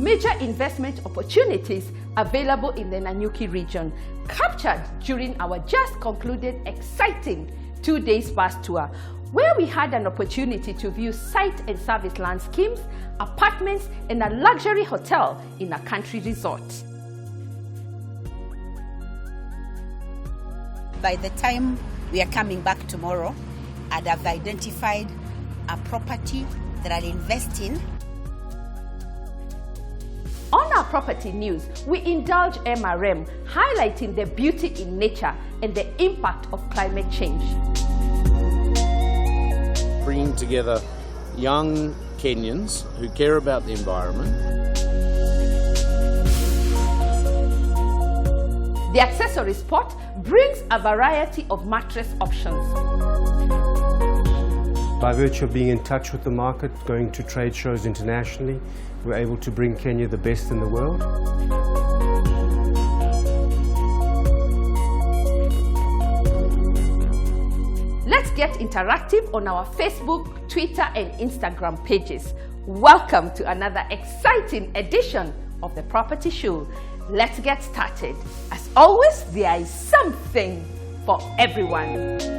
major investment opportunities available in the Nanyuki region, captured during our just concluded exciting 2-day bus tour, where we had an opportunity to view site and service land schemes, apartments, and a luxury hotel in a country resort. By the time we are coming back tomorrow, I'd have identified a property that I'll invest in. On our property news, we indulge MRM, highlighting the beauty in nature and the impact of climate change. Bringing together young Kenyans who care about the environment. The accessory spot brings a variety of mattress options. By virtue of being in touch with the market, going to trade shows internationally, we're able to bring Kenya the best in the world. Let's get interactive on our Facebook, Twitter, and Instagram pages. Welcome to another exciting edition of the Property Show. Let's get started. As always, there is something for everyone.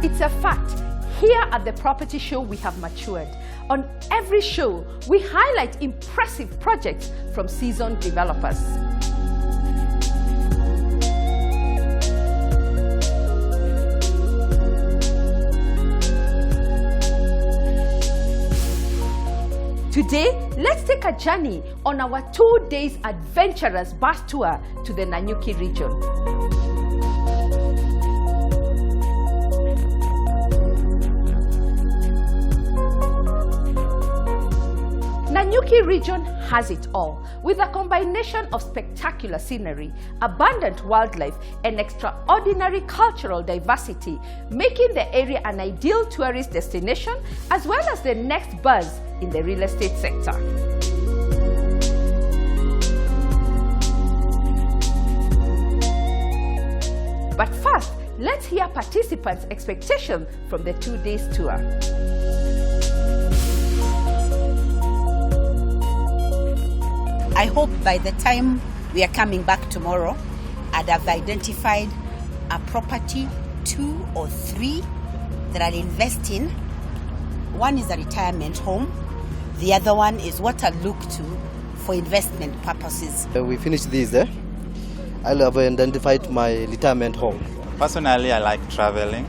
It's a fact. Here at the Property Show, we have matured. On every show, we highlight impressive projects from seasoned developers. Today, let's take a journey on our 2-day adventurous bus tour to the Nanyuki region. Nanyuki region has it all, with a combination of spectacular scenery, abundant wildlife, and extraordinary cultural diversity, making the area an ideal tourist destination as well as the next buzz in the real estate sector. But first, let's hear participants' expectations from the 2-day tour. I hope by the time we are coming back tomorrow, I'd have identified a property, 2 or 3, that I'll invest in. One is a retirement home. The other one is what I look to for investment purposes. We finished this there. I'll have identified my retirement home. Personally, I like traveling.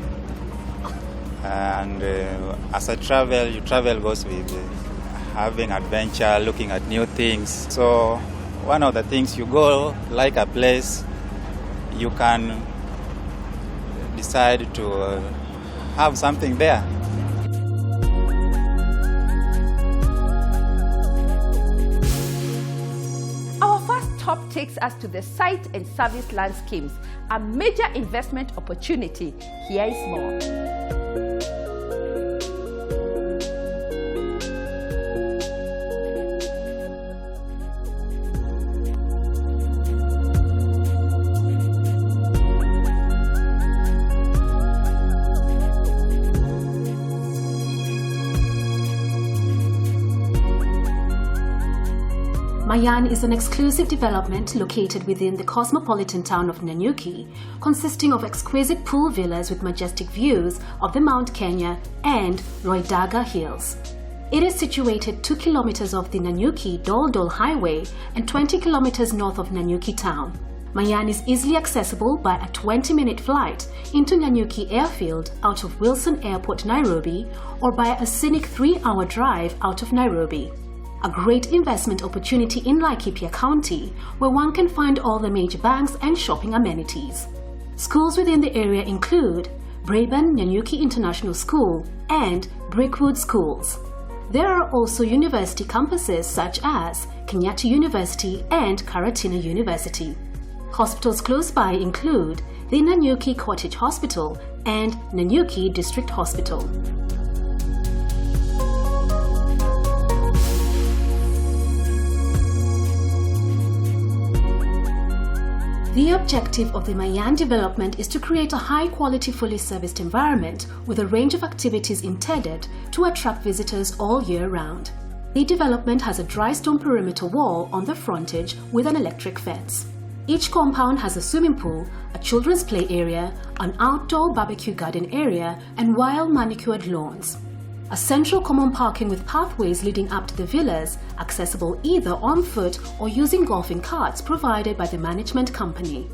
And as I travel, travel goes with having adventure, looking at new things. So one of the things, you go like a place, you can decide to have something there. Our first stop takes us to the site and service land schemes, a major investment opportunity. Here is more. Mayan is an exclusive development located within the cosmopolitan town of Nanyuki, consisting of exquisite pool villas with majestic views of the Mount Kenya and Roidaga Hills. It is situated 2 kilometers off the Nanyuki-Dol-Dol Highway and 20 kilometers north of Nanyuki town. Mayan is easily accessible by a 20-minute flight into Nanyuki Airfield out of Wilson Airport, Nairobi, or by a scenic 3-hour drive out of Nairobi. A great investment opportunity in Laikipia County, where one can find all the major banks and shopping amenities. Schools within the area include Braben Nanyuki International School and Brickwood Schools. There are also university campuses such as Kenyatta University and Karatina University. Hospitals close by include the Nanyuki Cottage Hospital and Nanyuki District Hospital. The objective of the Mayan development is to create a high-quality, fully serviced environment with a range of activities intended to attract visitors all year round. The development has a dry stone perimeter wall on the frontage with an electric fence. Each compound has a swimming pool, a children's play area, an outdoor barbecue garden area, and wild manicured lawns. A central common parking with pathways leading up to the villas, accessible either on foot or using golfing carts provided by the management company.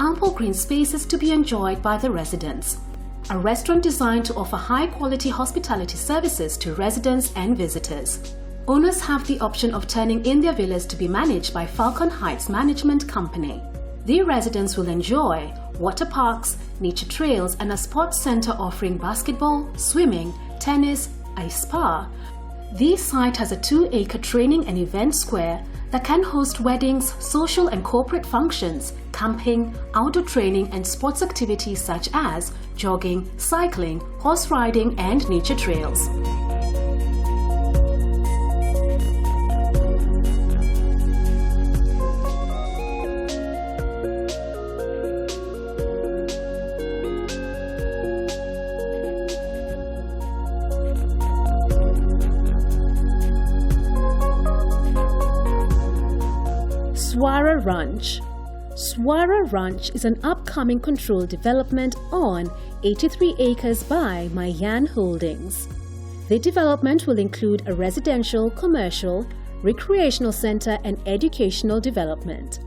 Ample green spaces to be enjoyed by the residents. A restaurant designed to offer high-quality hospitality services to residents and visitors. Owners have the option of turning in their villas to be managed by Falcon Heights Management Company. The residents will enjoy water parks, nature trails, and a sports center offering basketball, swimming, tennis, a spa. The site has a 2-acre training and event square that can host weddings, social and corporate functions, camping, outdoor training, and sports activities such as jogging, cycling, horse riding, and nature trails. Swara Ranch. Swara Ranch is an upcoming controlled development on 83 acres by Mayan Holdings. The development will include a residential, commercial, recreational center and educational development.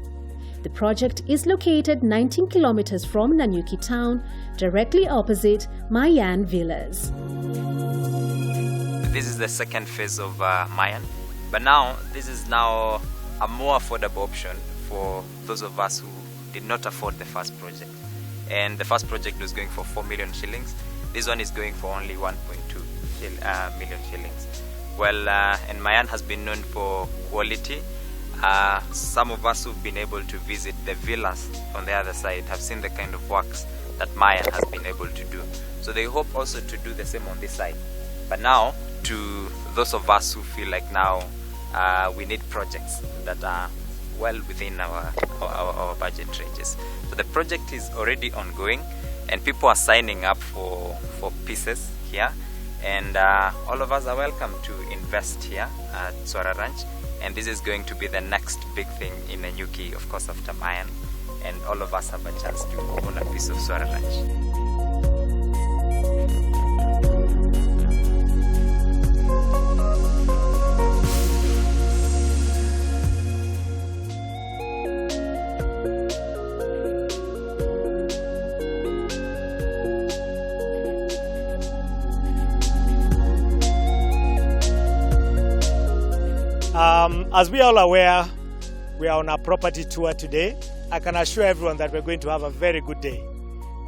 The project is located 19 kilometers from Nanyuki town, directly opposite Mayan Villas. This is the second phase of Mayan, but now this is now a more affordable option for those of us who did not afford the first project. And the first project was going for 4 million shillings. This one is going for only 1.2 million shillings. Well, and Mayan has been known for quality. Some of us who've been able to visit the villas on the other side have seen the kind of works that Mayan has been able to do. So they hope also to do the same on this side. But now, to those of us who feel like now we need projects that are well within our budget ranges. So the project is already ongoing and people are signing up for pieces here, and all of us are welcome to invest here at Swara Ranch, and this is going to be the next big thing in Nanyuki, of course, after Mayan, and all of us have a chance to own a piece of Swara Ranch. As we are all aware, we are on a property tour today. I can assure everyone that we're going to have a very good day.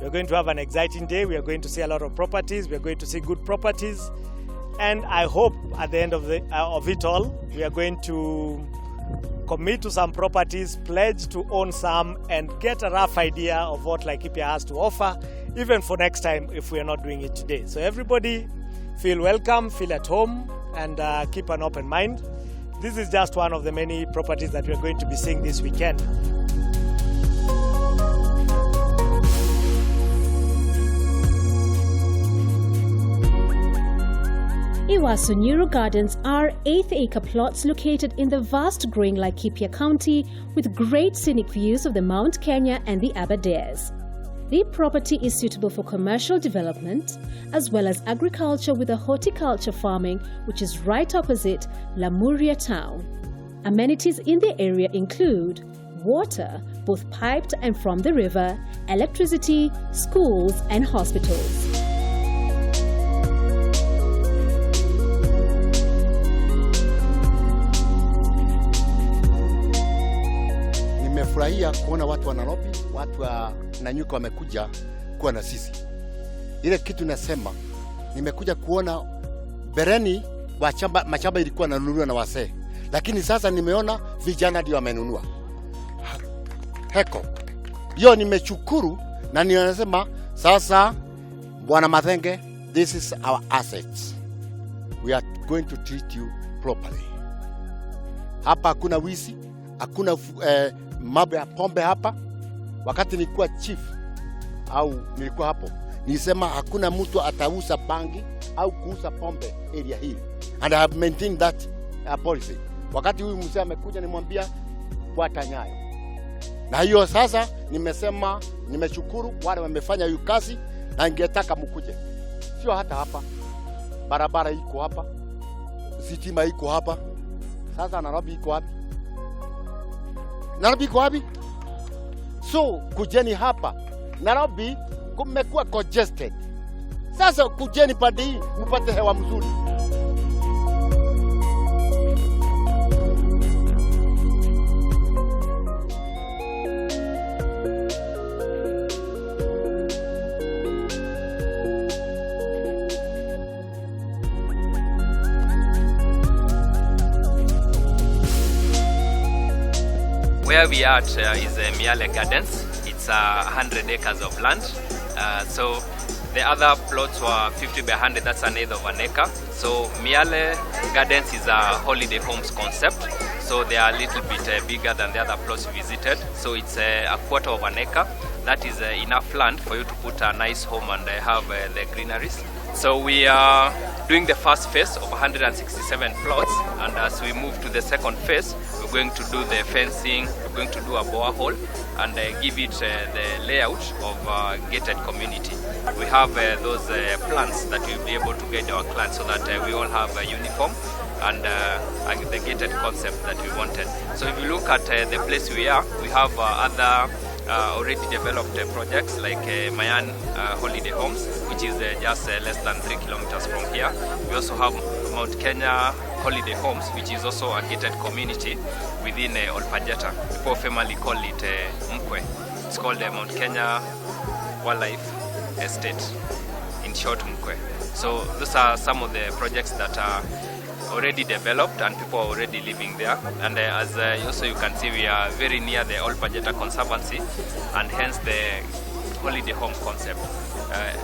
We're going to have an exciting day. We are going to see a lot of properties. We're going to see good properties. And I hope at the end of it all, we are going to commit to some properties, pledge to own some, and get a rough idea of what Laikipia has to offer, even for next time if we are not doing it today. So everybody feel welcome, feel at home, and keep an open mind. This is just one of the many properties that we're going to be seeing this weekend. Sanur Gardens are 8-acre plots located in the vast growing Laikipia County with great scenic views of the Mount Kenya and the Aberdares. The property is suitable for commercial development as well as agriculture with a horticulture farming which is right opposite Lamuria town. Amenities in the area include water, both piped and from the river, electricity, schools and hospitals. Nimefurahia kuona watu wa Nairobi, watu wa Nanyuki wamekuja kuwa na sisi. Ile kitu nasema, nimekuja kuona bereni mashamba ilikuwa nanunuliwa na wasee. Lakini sasa nimeona vijana ndio wamenunua. Heko. Hiyo nimeshukuru na ninasema sasa Bwana Mathenge, this is our assets. We are going to treat you properly. Hapa hakuna wizi, hakuna mambo ya pombe hapa. wakati nilikuwa chief au nilikuwa hapo, nilisema hakuna mtu atauza bangi au kuuza pombe area hii, and I have maintained that policy. Wakati huyu mzee amekuja, nimwambia fuata nyayo, na hiyo sasa nimesema nimeshukuru wale wamefanya hiyo kazi, na ningetaka mkuje, sio hata hapa, barabara iko hapa, sitima iko hapa. Sasa Nairobi iko wapi? Nairobi iko wapi? So kujeni hapa. Nairobi kumekuwa congested. Sasa kujeni pande hii mpate hewa mzuri. Where we are at is Allan Gardens. It's 100 acres of land. So the other plots were 50 by 100, that's an eighth of an acre. So Allan Gardens is a holiday homes concept. So they are a little bit bigger than the other plots visited. So it's a quarter of an acre. That is enough land for you to put a nice home and have the greeneries. So we are doing the first phase of 167 plots, and as we move to the second phase, we're going to do the fencing, we're going to do a borehole and give it the layout of gated community. We have those plans that we'll be able to get our clients so that we all have a uniform and the gated concept that we wanted. So if you look at the place we are, we have other already developed projects like Mayan Holiday Homes, which is just less than 3 kilometers from here. We also have Mount Kenya Holiday Homes, which is also a gated community within Olpajeta. People family call it Mkwe. It's called Mount Kenya Wildlife Estate, in short Mkwe. So those are some of the projects that are already developed and people are already living there, and as also you can see, we are very near the Olpajeta Conservancy and hence the holiday home concept.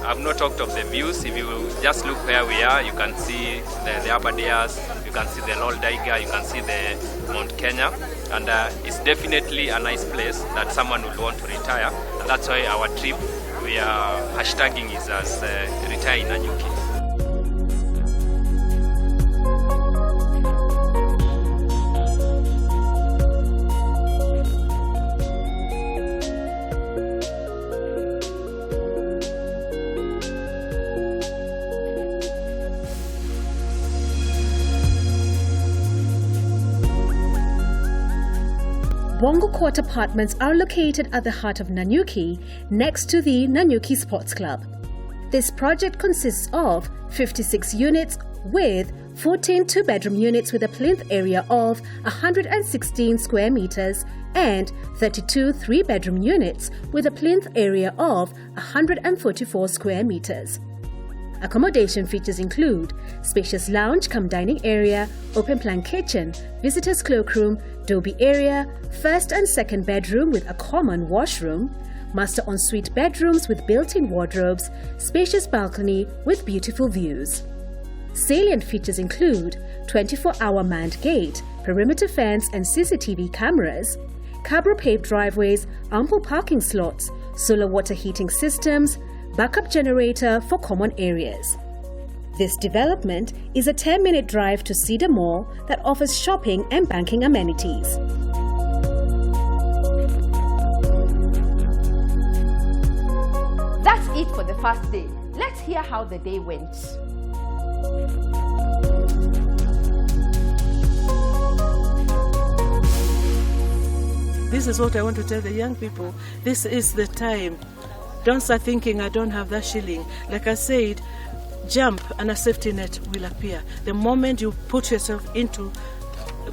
I've not talked of the views. If you just look where we are, you can see the Aberdares, you can see the Lol Daiga, you can see the Mount Kenya, and it's definitely a nice place that someone will want to retire, and that's why our trip, we are hashtagging is as Retire in Nanyuki. Bomba Court apartments are located at the heart of Nanyuki, next to the Nanyuki Sports Club. This project consists of 56 units with 14 two-bedroom units with a plinth area of 116 square meters and 32 three-bedroom units with a plinth area of 144 square meters. Accommodation features include spacious lounge cum dining area, open plan kitchen, visitors cloakroom, doby area, first and second bedroom with a common washroom, master ensuite bedrooms with built-in wardrobes, spacious balcony with beautiful views. Salient features include 24-hour manned gate, perimeter fence and CCTV cameras, cabro paved driveways, ample parking slots, solar water heating systems, backup generator for common areas. This development is a 10-minute drive to Cedar Mall that offers shopping and banking amenities. That's it for the first day. Let's hear how the day went. This is what I want to tell the young people. This is the time. Don't start thinking I don't have that shilling. Like I said, jump and a safety net will appear. The moment you put yourself into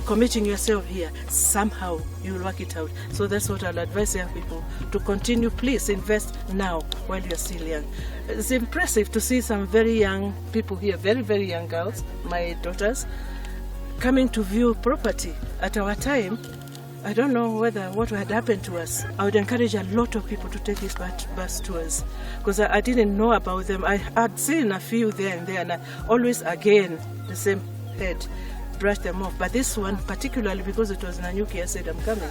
committing yourself here, somehow you will work it out. So that's what I'll advise young people to continue. Please invest now while you're still young. It's impressive to see some very young people here, very, very young girls, my daughters, coming to view property. At our time, I don't know what had happened to us. I would encourage a lot of people to take these bus tours because I didn't know about them. I had seen a few there and there, and I always, again, the same head, brush them off. But this one, particularly because it was Nanyuki, I said, I'm coming.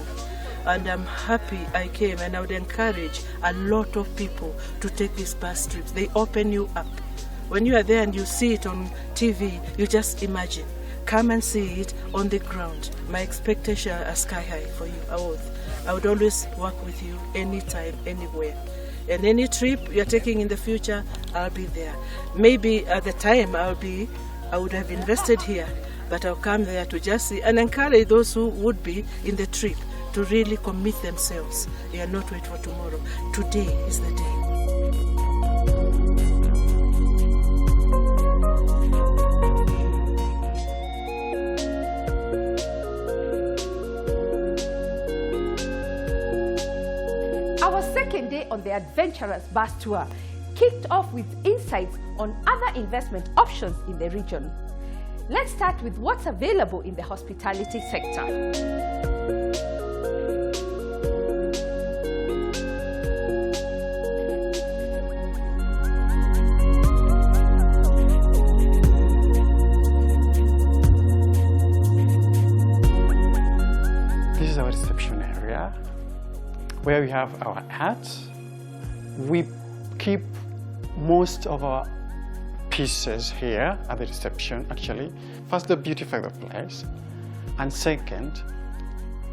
and I'm happy I came, and I would encourage a lot of people to take these bus trips. They open you up. When you are there and you see it on TV, you just imagine. Come and see it on the ground. My expectations are sky high for you. I would always work with you anytime, anywhere. And any trip you're taking in the future, I'll be there. Maybe at the time I would have invested here, but I'll come there to just see and encourage those who would be in the trip to really commit themselves and not wait for tomorrow. Today is the day. Our second day on the Adventurous Bus Tour kicked off with insights on other investment options in the region. Let's start with what's available in the hospitality sector. This is our reception area, where we have our art. We keep most of our pieces here at the reception, actually. First, to beautify the place, and second,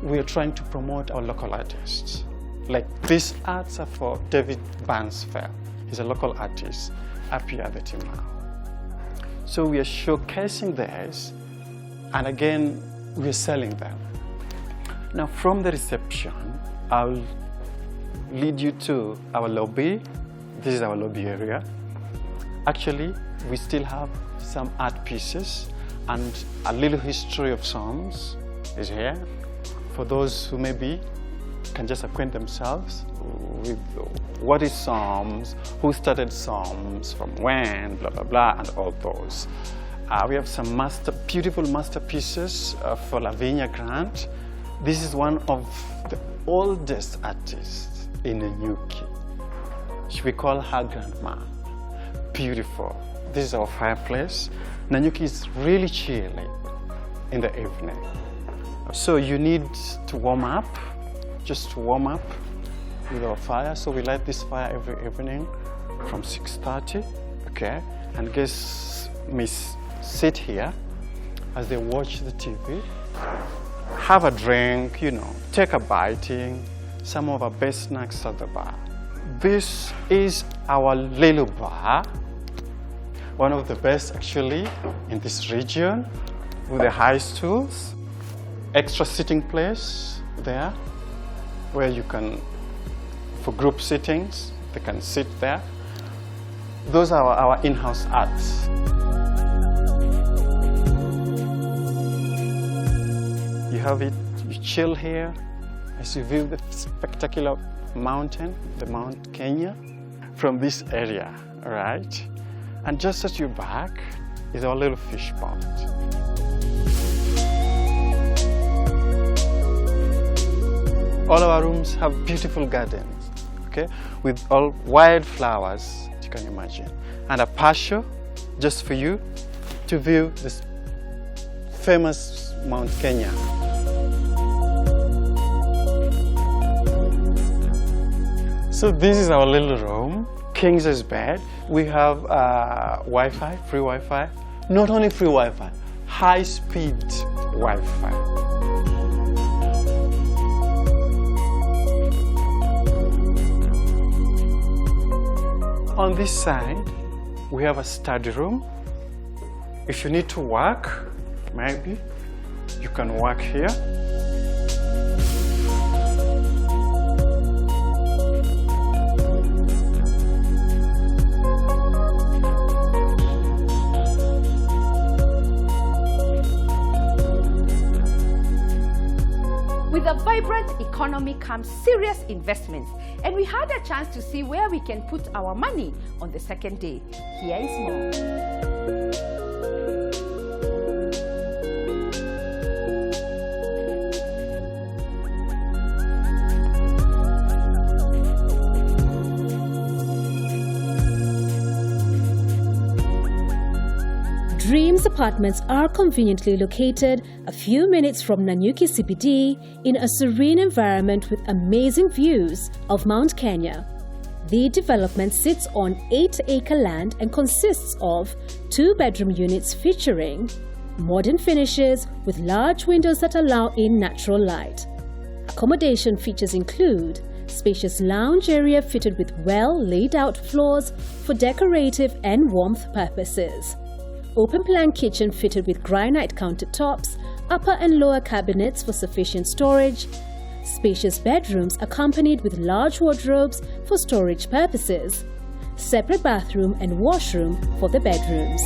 we are trying to promote our local artists. Like these arts are for David Bansfeld. He's a local artist up here at the Timau. So we are showcasing this, and again, we are selling them. Now, from the reception, I'll lead you to our lobby. This is our lobby area. Actually, we still have some art pieces, and a little history of Psalms is here. For those who maybe can just acquaint themselves with what is Psalms, who started Psalms, from when, blah, blah, blah, and all those. We have some beautiful masterpieces for Lavinia Grant. This is one of the oldest artists in Nanyuki. We call her grandma. Beautiful. This is our fireplace. Nanyuki is really chilly in the evening. So you need to warm up, just to warm up with our fire. So we light this fire every evening from 6:30, okay? And guests may sit here as they watch the TV, have a drink, you know, take a biting, some of our best snacks at the bar. This is our little bar, one of the best actually in this region, with the high stools, extra sitting place there, where you can, for group sittings, they can sit there. Those are our in-house arts. You have it, you chill here as you view the spectacular mountain, the Mount Kenya, from this area, all right? And just at your back is our little fish pond. All our rooms have beautiful gardens, okay? With all wild flowers, you can imagine. And a patio just for you to view this famous Mount Kenya. So this is our little room, king size bed. We have Wi-Fi, free Wi-Fi. Not only free Wi-Fi, high-speed Wi-Fi. On this side, we have a study room. If you need to work, maybe you can work here. With a vibrant economy comes serious investments, and we had a chance to see where we can put our money on the second day. Here is more. Dreams Apartments are conveniently located a few minutes from Nanyuki CBD in a serene environment with amazing views of Mount Kenya. The development sits on 8-acre land and consists of 2-bedroom units featuring modern finishes with large windows that allow in natural light. Accommodation features include spacious lounge area fitted with well-laid-out floors for decorative and warmth purposes. Open-plan kitchen fitted with granite countertops, upper and lower cabinets for sufficient storage. Spacious bedrooms accompanied with large wardrobes for storage purposes. Separate bathroom and washroom for the bedrooms.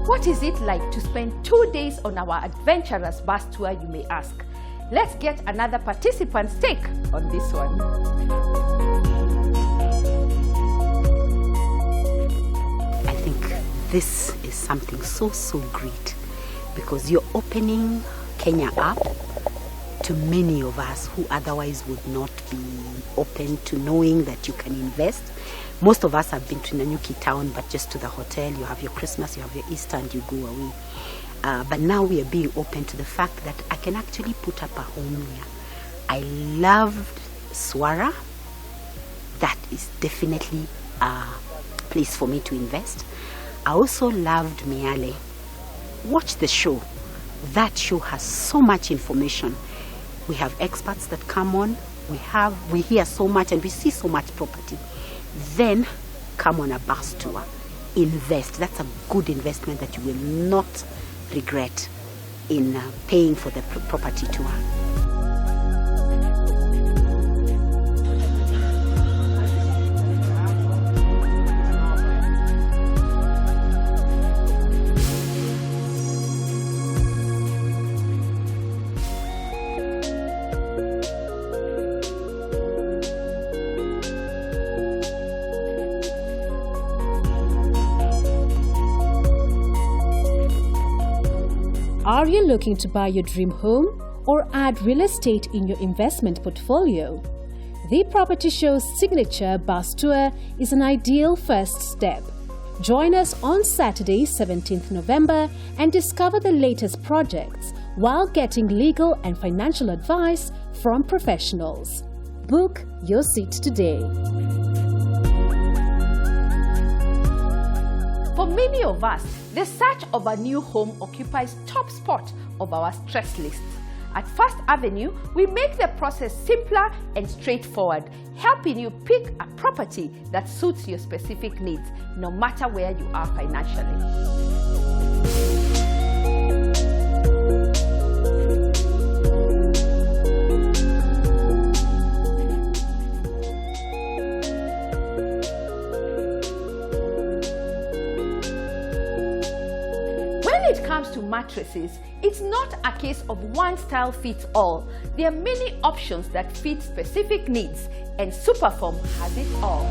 What is it like to spend 2 days on our adventurous bus tour, you may ask? Let's get another participant's take on this one. I think this is something so great because you're opening Kenya up to many of us who otherwise would not be open to knowing that you can invest. Most of us have been to Nanyuki town, but just to the hotel. You have your Christmas, you have your Easter, and you go away. But now we are being open to the fact that I can actually put up a home here. I loved Swara. That is definitely a place for me to invest. I also loved Miale. Watch the show. That show has so much information. We have experts that come on. We hear so much and we see so much property. Then come on a bus tour. Invest. That's a good investment that you will not regret in paying for the property tour. Are you looking to buy your dream home or add real estate in your investment portfolio? The Property Show's signature bus tour is an ideal first step. Join us on Saturday, 17th November and discover the latest projects while getting legal and financial advice from professionals. Book your seat today. For many of us, the search of a new home occupies top spot of our stress list. At First Avenue, we make the process simpler and straightforward, helping you pick a property that suits your specific needs, no matter where you are financially. When it comes to mattresses, it's not a case of one style fits all. There are many options that fit specific needs, and Superform has it all.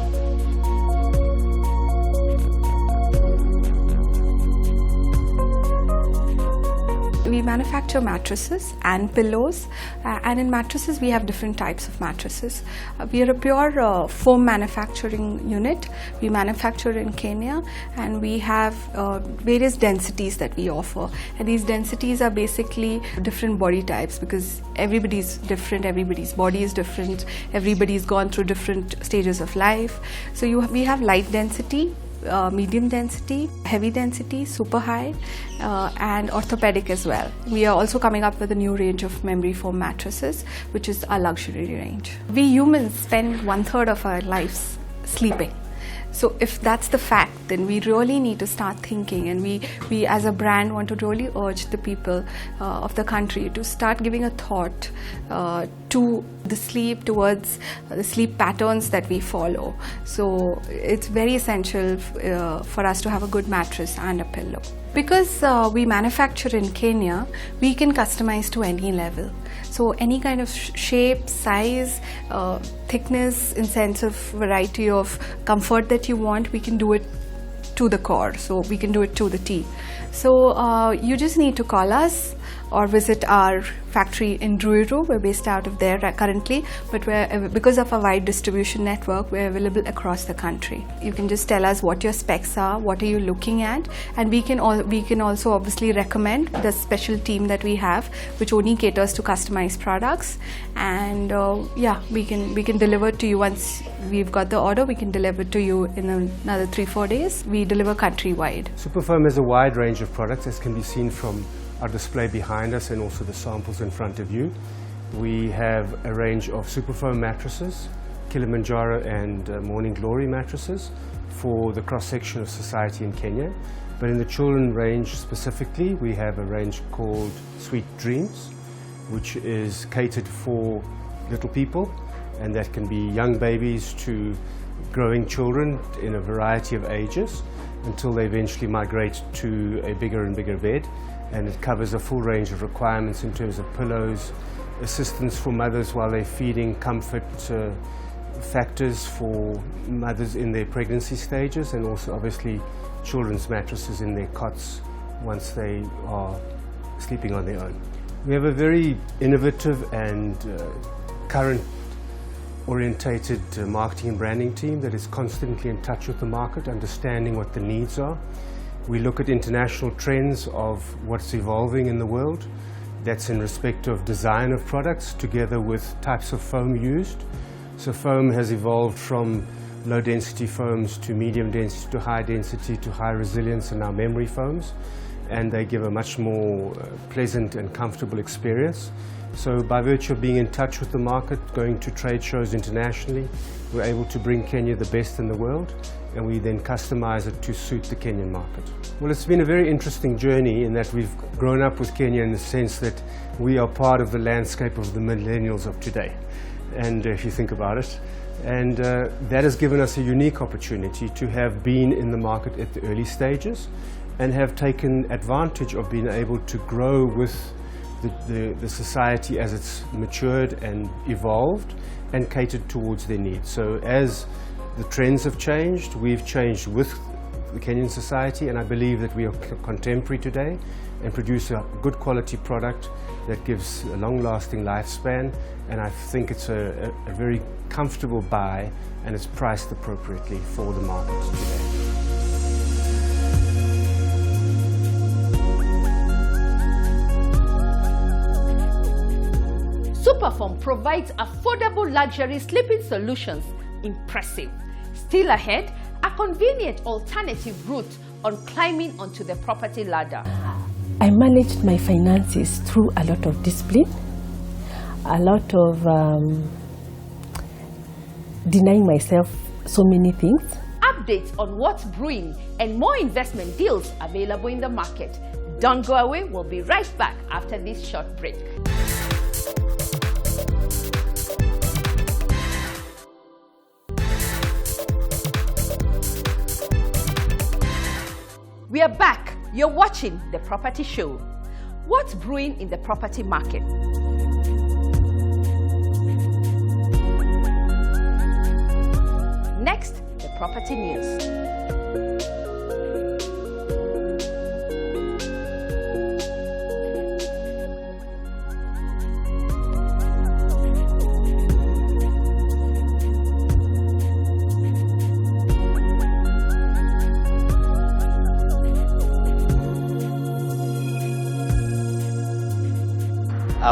We manufacture mattresses and pillows, and in mattresses we have different types of mattresses. We are a pure foam manufacturing unit. We manufacture in Kenya, and we have various densities that we offer, and these densities are basically different body types because everybody's different, everybody's body is different, everybody's gone through different stages of life. So we have light density, medium density, heavy density, super high, and orthopedic as well. We are also coming up with a new range of memory foam mattresses, which is our luxury range. We humans spend 1/3 of our lives sleeping. So if that's the fact, then we really need to start thinking, and we as a brand want to really urge the people of the country to start giving a thought to the sleep, towards the sleep patterns that we follow. So it's very essential for us to have a good mattress and a pillow. Because we manufacture in Kenya, we can customize to any level. So any kind of shape, size, thickness, in sense of variety of comfort that you want, we can do it to the core. So we can do it to the T. So you just need to call us or visit our factory in Ruiru. We're based out of there currently, but because of a wide distribution network, we're available across the country. You can just tell us what your specs are, what are you looking at, and we can also obviously recommend the special team that we have, which only caters to customized products. And yeah, we can deliver to you once we've got the order. We can deliver to you in another 3-4 days. We deliver countrywide. Superfoam has a wide range of products, as can be seen from our display behind us and also the samples in front of you. We have a range of Superfoam mattresses, Kilimanjaro and Morning Glory mattresses for the cross-section of society in Kenya. But in the children range specifically, we have a range called Sweet Dreams, which is catered for little people, and that can be young babies to growing children in a variety of ages until they eventually migrate to a bigger and bigger bed. And it covers a full range of requirements in terms of pillows, assistance for mothers while they're feeding, comfort factors for mothers in their pregnancy stages, and also obviously children's mattresses in their cots once they are sleeping on their own. We have a very innovative and current orientated marketing and branding team that is constantly in touch with the market, understanding what the needs are. We look at international trends of what's evolving in the world. That's in respect of design of products together with types of foam used. So foam has evolved from low density foams to medium density to high density to high resilience and now memory foams, and they give a much more pleasant and comfortable experience. So by virtue of being in touch with the market, going to trade shows internationally, we're able to bring Kenya the best in the world, and we then customize it to suit the Kenyan market. Well, it's been a very interesting journey in that we've grown up with Kenya in the sense that we are part of the landscape of the millennials of today, and if you think about it. And that has given us a unique opportunity to have been in the market at the early stages and have taken advantage of being able to grow with the society as it's matured and evolved and catered towards their needs. So as the trends have changed, we've changed with the Kenyan society, and I believe that we are contemporary today and produce a good quality product that gives a long-lasting lifespan, and I think it's a very comfortable buy, and it's priced appropriately for the market today. Superfoam provides affordable luxury sleeping solutions. Impressive. Still ahead, a convenient alternative route on climbing onto the property ladder. I managed my finances through a lot of discipline, a lot of denying myself so many things. Updates on what's brewing and more investment deals available in the market. Don't go away, we'll be right back after this short break. We are back. You're watching The Property Show. What's brewing in the property market? Next, the property news.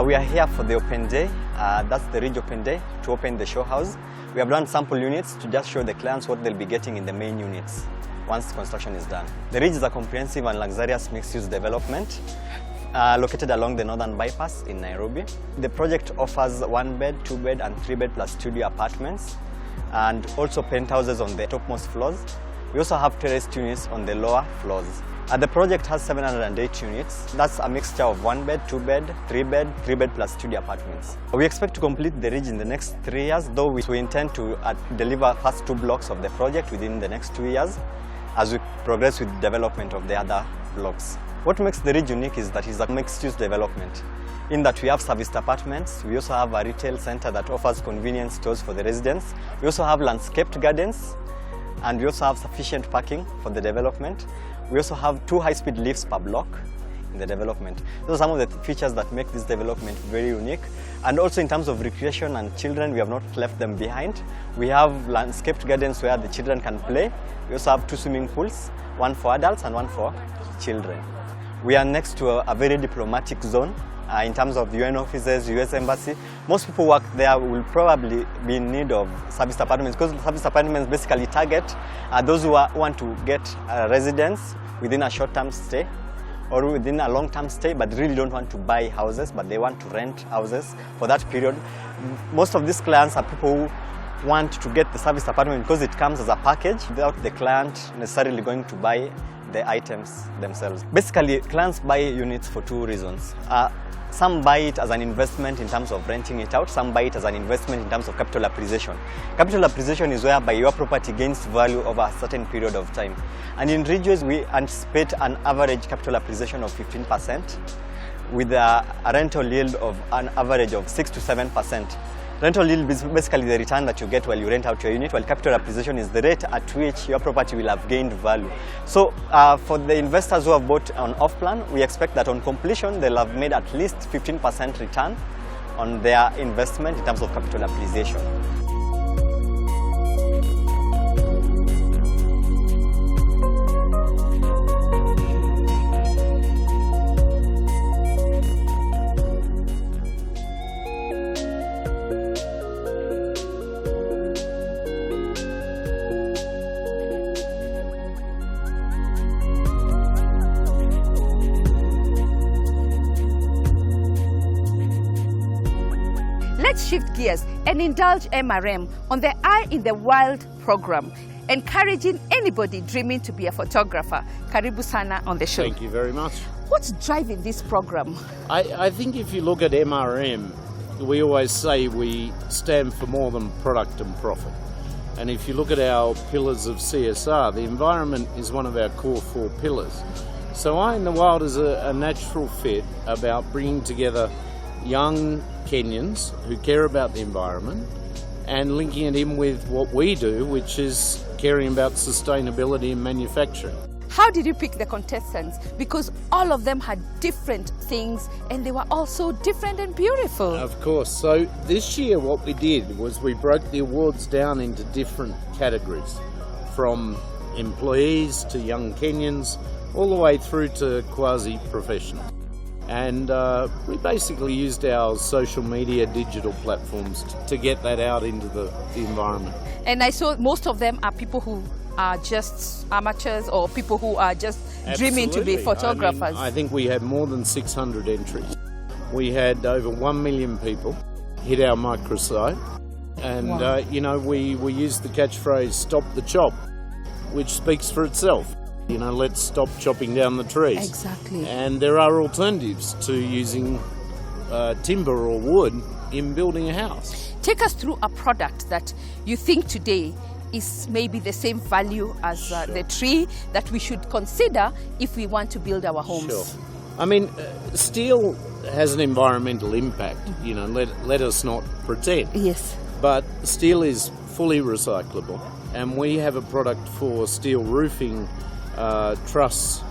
We are here for the open day. That's the Ridge Open Day to open the show house. We have done sample units to just show the clients what they'll be getting in the main units once construction is done. The Ridge is a comprehensive and luxurious mixed-use development located along the Northern Bypass in Nairobi. The project offers 1-bed, 2-bed and 3-bed plus studio apartments, and also penthouses on the topmost floors. We also have terraced units on the lower floors. The project has 708 units. That's a mixture of 1-bed, 2-bed, 3-bed, 3-bed plus studio apartments. We expect to complete the Ridge in the next 3 years, though we intend to deliver first 2 blocks of the project within the next 2 years as we progress with development of the other blocks. What makes the Ridge unique is that it's a mixed-use development, in that we have serviced apartments. We also have a retail center that offers convenience stores for the residents. We also have landscaped gardens, and we also have sufficient parking for the development. We also have 2 high-speed lifts per block in the development. Those are some of the features that make this development very unique. And also in terms of recreation and children, we have not left them behind. We have landscaped gardens where the children can play. We also have 2 swimming pools, one for adults and one for children. We are next to a very diplomatic zone in terms of UN offices, US Embassy. Most people work there will probably be in need of service apartments, because service apartments basically target those who want to get residence within a short-term stay or within a long-term stay, but really don't want to buy houses, but they want to rent houses for that period. Most of these clients are people who want to get the service apartment because it comes as a package without the client necessarily going to buy the items themselves. Basically, clients buy units for 2 reasons. Some buy it as an investment in terms of renting it out. Some buy it as an investment in terms of capital appreciation. Capital appreciation is whereby your property gains value over a certain period of time. And in Ridgeways, we anticipate an average capital appreciation of 15% with a rental yield of an average of 6 to 7%. Rental yield is basically the return that you get while you rent out your unit, while capital appreciation is the rate at which your property will have gained value. So for the investors who have bought on off-plan, we expect that on completion they'll have made at least 15% return on their investment in terms of capital appreciation. Let's shift gears and indulge MRM on the Eye in the Wild program, encouraging anybody dreaming to be a photographer. Karibu sana on the show. Thank you very much. What's driving this program? I think if you look at MRM, we always say we stand for more than product and profit. And if you look at our pillars of CSR, the environment is one of our core 4 pillars. So Eye in the Wild is a natural fit about bringing together young Kenyans who care about the environment and linking it in with what we do, which is caring about sustainability in manufacturing. How did you pick the contestants? Because all of them had different things and they were also different and beautiful. Of course. So this year what we did was we broke the awards down into different categories, from employees to young Kenyans, all the way through to quasi-professional. And we basically used our social media digital platforms to get that out into the environment. And I saw most of them are people who are just amateurs or people who are just dreaming to be photographers. I think we had more than 600 entries. We had over 1 million people hit our microsite. And, Wow. We used the catchphrase, "Stop the chop," which speaks for itself. Let's stop chopping down the trees. Exactly. And there are alternatives to using timber or wood in building a house. Take us through a product that you think today is maybe the same value as the tree that we should consider if we want to build our homes. Sure. I mean, steel has an environmental impact, let us not pretend. Yes. But steel is fully recyclable, and we have a product for steel roofing truss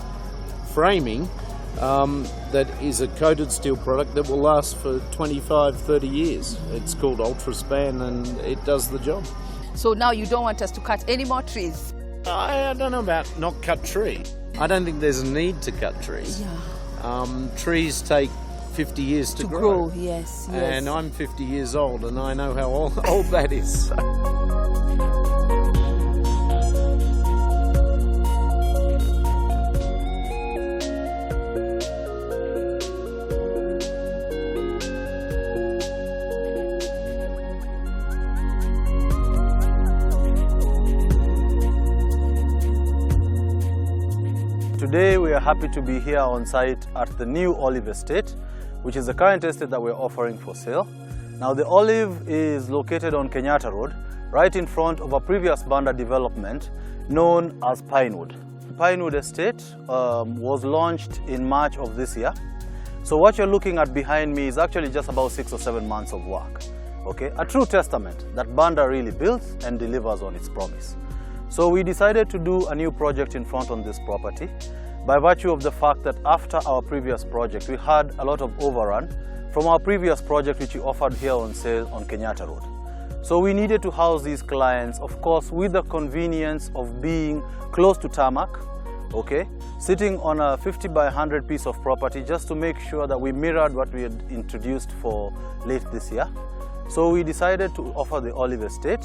framing that is a coated steel product that will last for 25, 30 years. It's called UltraSpan and it does the job. So now you don't want us to cut any more trees? I don't know about not cut trees. I don't think there's a need to cut trees. Yeah. Trees take 50 years to grow. Yes. And I'm 50 years old and I know how old that is. Today we are happy to be here on site at the new Olive Estate, which is the current estate that we're offering for sale. Now the Olive is located on Kenyatta Road, right in front of a previous Banda development known as Pinewood. Pinewood Estate was launched in March of this year. So what you're looking at behind me is actually just about 6 or 7 months of work. Okay, a true testament that Banda really builds and delivers on its promise. So we decided to do a new project in front on this property by virtue of the fact that after our previous project, we had a lot of overrun from our previous project which we offered here on sale on Kenyatta Road. So we needed to house these clients, of course, with the convenience of being close to tarmac, okay, sitting on a 50 by 100 piece of property just to make sure that we mirrored what we had introduced for late this year. So we decided to offer the Olive Estate.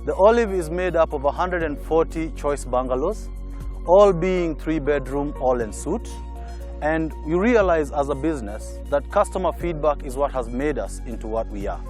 The Olive is made up of 140 choice bungalows, all being 3-bedroom, all en suite. And you realize as a business that customer feedback is what has made us into what we are.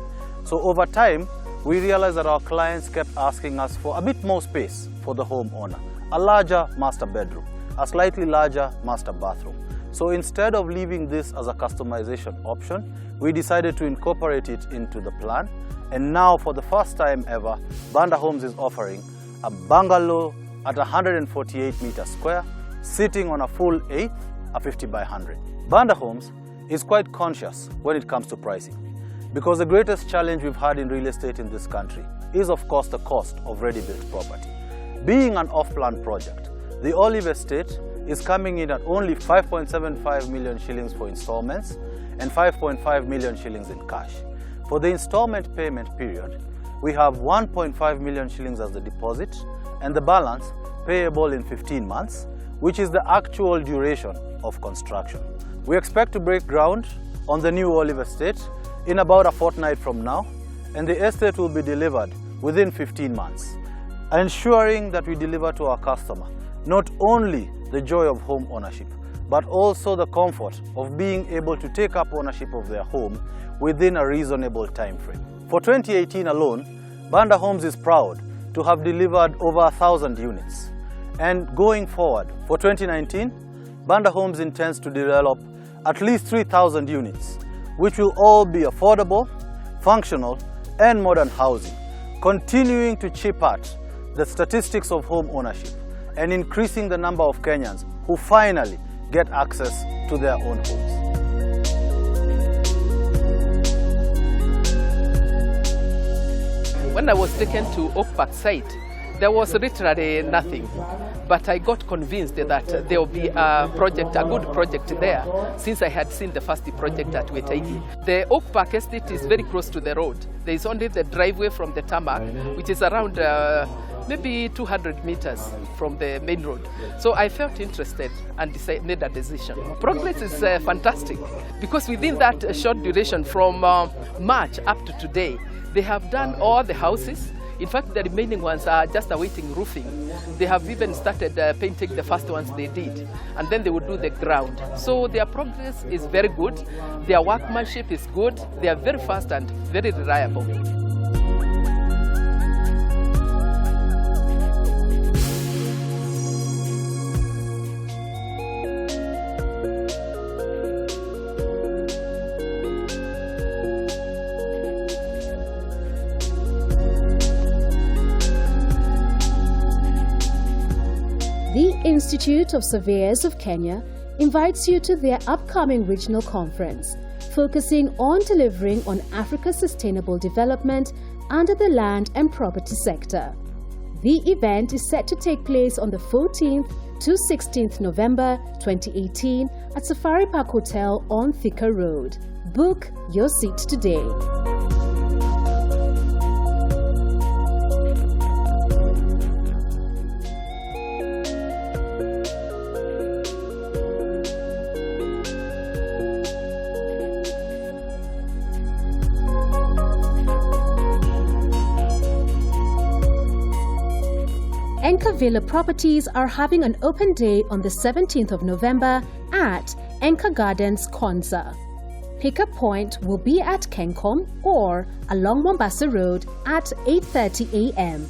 So over time, we realized that our clients kept asking us for a bit more space for the homeowner, a larger master bedroom, a slightly larger master bathroom. So instead of leaving this as a customization option, we decided to incorporate it into the plan. And now for the first time ever, Banda Homes is offering a bungalow at 148 meters square, sitting on a full 8, a 50 by 100. Banda Homes is quite conscious when it comes to pricing, because the greatest challenge we've had in real estate in this country is of course the cost of ready-built property. Being an off-plan project, the Olive Estate is coming in at only 5.75 million shillings for installments and 5.5 million shillings in cash. For the installment payment period, we have 1.5 million shillings as the deposit and the balance payable in 15 months, which is the actual duration of construction. We expect to break ground on the new Olive Estate in about a fortnight from now, and the estate will be delivered within 15 months, ensuring that we deliver to our customer not only the joy of home ownership, but also the comfort of being able to take up ownership of their home within a reasonable time frame. For 2018 alone, Banda Homes is proud to have delivered over 1,000 units. And going forward, for 2019, Banda Homes intends to develop at least 3,000 units, which will all be affordable, functional, and modern housing, continuing to chip at the statistics of home ownership and increasing the number of Kenyans who finally get access to their own homes. When I was taken to Oak Park site, there was literally nothing, but I got convinced that there will be a project, a good project there, since I had seen the first project at Wetaigi. The Oak Park estate is very close to the road. There is only the driveway from the tarmac, which is around maybe 200 meters from the main road. So I felt interested and made a decision. Progress is fantastic, because within that short duration from March up to today, they have done all the houses. In fact, the remaining ones are just awaiting roofing. They have even started painting the first ones they did, and then they will do the ground. So their progress is very good. Their workmanship is good. They are very fast and very reliable. The Institute of Surveyors of Kenya invites you to their upcoming regional conference, focusing on delivering on Africa's sustainable development under the land and property sector. The event is set to take place on the 14th to 16th November 2018 at Safari Park Hotel on Thika Road. Book your seat today. Enka Villa Properties are having an open day on the 17th of November at Allan Gardens, Konza. Pickup point will be at Kencom or along Mombasa Road at 8:30 a.m.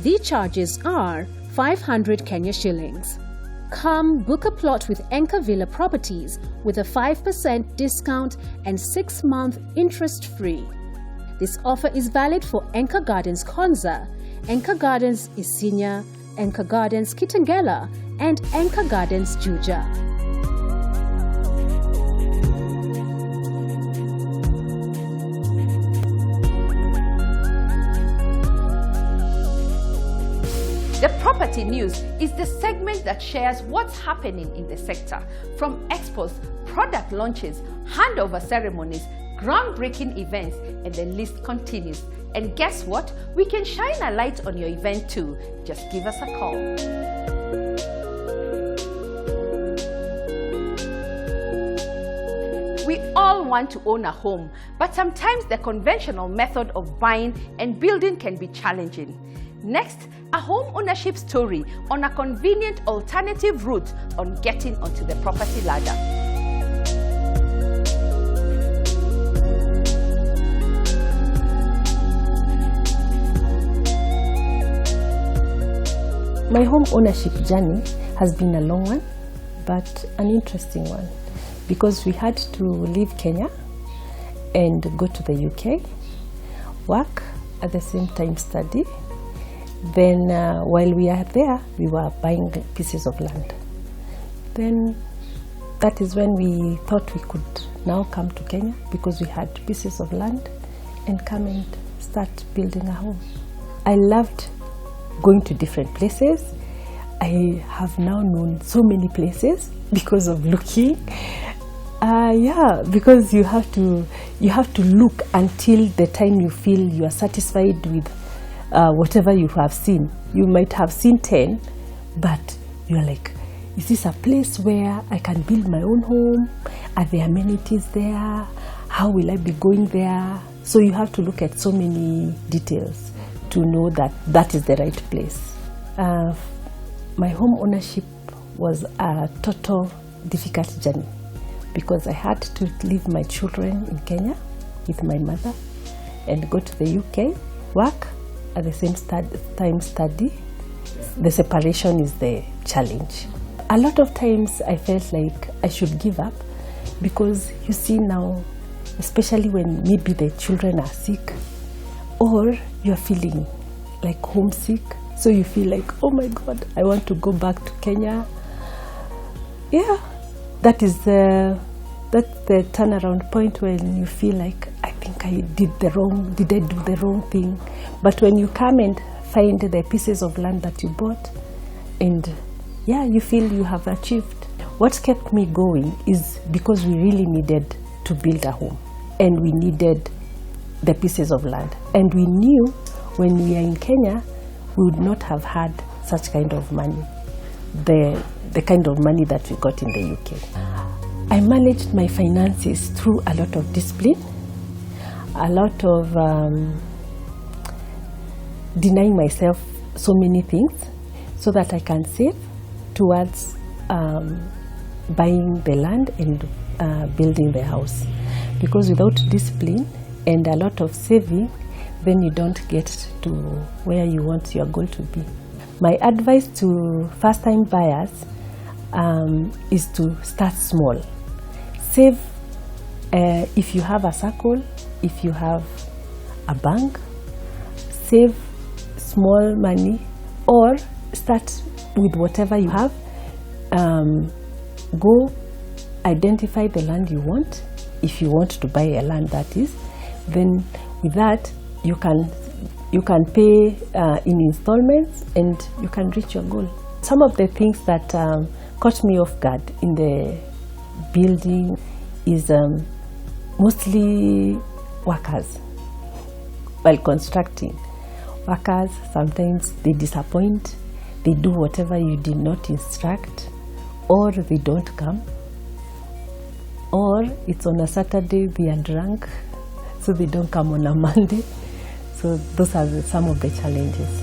The charges are 500 Kenya shillings. Come book a plot with Enka Villa Properties with a 5% discount and 6-month interest-free. This offer is valid for Allan Gardens Konza, Allan Gardens Isinya, Allan Gardens Kitengela, and Allan Gardens Juja. The Property News is the segment that shares what's happening in the sector, from expos, product launches, handover ceremonies, groundbreaking events, and the list continues. And guess what? We can shine a light on your event too. Just give us a call. We all want to own a home, but sometimes the conventional method of buying and building can be challenging. Next, a home ownership story on a convenient alternative route on getting onto the property ladder. My home ownership journey has been a long one, but an interesting one, because we had to leave Kenya and go to the UK, work, at the same time study. Then while we are there, we were buying pieces of land. Then that is when we thought we could now come to Kenya, because we had pieces of land, and come and start building a home. I loved going to different places. I have now known so many places because of looking. Because you have to look until the time you feel you are satisfied with whatever you have seen. You might have seen 10, but you're like, is this a place where I can build my own home? Are there amenities there? How will I be going there? So you have to look at so many details to know that that is the right place. My home ownership was a total difficult journey, because I had to leave my children in Kenya with my mother and go to the UK, work, at the same time study. The separation is the challenge. A lot of times I felt like I should give up, because you see now, especially when maybe the children are sick, or you're feeling like homesick, so you feel like, oh my God, I want to go back to Kenya. Yeah, that's the turnaround point when you feel like, I think I did I do the wrong thing? But when you come and find the pieces of land that you bought, and you feel you have achieved. What kept me going is because we really needed to build a home, and we needed the pieces of land. And we knew when we are in Kenya, we would not have had such kind of money, the kind of money that we got in the UK. I managed my finances through a lot of discipline, a lot of denying myself so many things so that I can save towards buying the land and building the house. Because without discipline and a lot of saving, then you don't get to where you want your goal to be. My advice to first-time buyers is to start small. Save if you have a circle, if you have a bank, save small money, or start with whatever you have. Go identify the land you want, if you want to buy a land, that is. Then with that, you can pay in installments, and you can reach your goal. Some of the things that caught me off guard in the building is mostly workers. While constructing, workers, sometimes they disappoint, they do whatever you did not instruct, or they don't come, or it's on a Saturday, they are drunk, so they don't come on a Monday. So those are some of the challenges.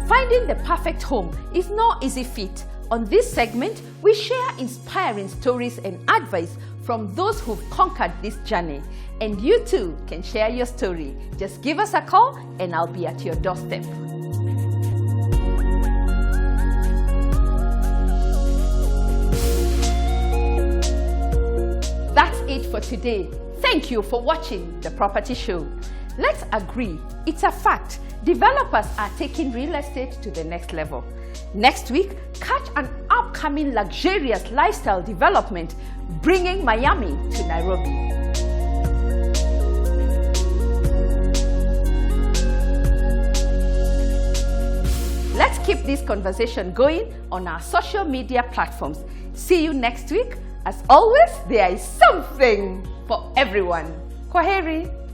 Finding the perfect home is no easy feat. On this segment, we share inspiring stories and advice from those who've conquered this journey. And you too can share your story. Just give us a call and I'll be at your doorstep. That's it for today. Thank you for watching The Property Show. Let's agree, it's a fact. Developers are taking real estate to the next level. Next week, catch an upcoming luxurious lifestyle development bringing Miami to Nairobi. Let's keep this conversation going on our social media platforms. See you next week. As always, there is something for everyone. Kwaheri.